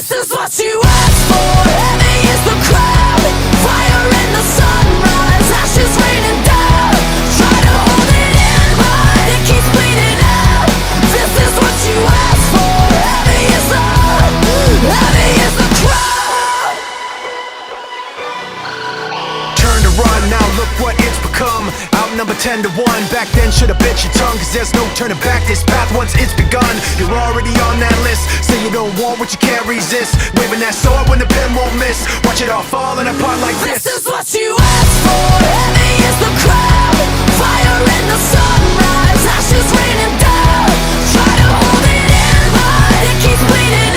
This is what you asked for. Heavy is the crowd, fire in the sunrise, ashes raining down. Try to hold it in, but it keeps bleeding out. This is what you asked for. Heavy is the crowd. Turn to run, now look what it's become. Outnumber 10 to 1. Back then should've bit your tongue, cause there's no turning back. This path once it's begun, you're already on that list. Say you don't want what you can't resist. Waving that sword when the pen won't miss. Watch it all falling apart like this. This is what you asked for. Heavy is the crowd, fire in the sunrise, ashes raining down. Try to hold it in, but it keeps bleeding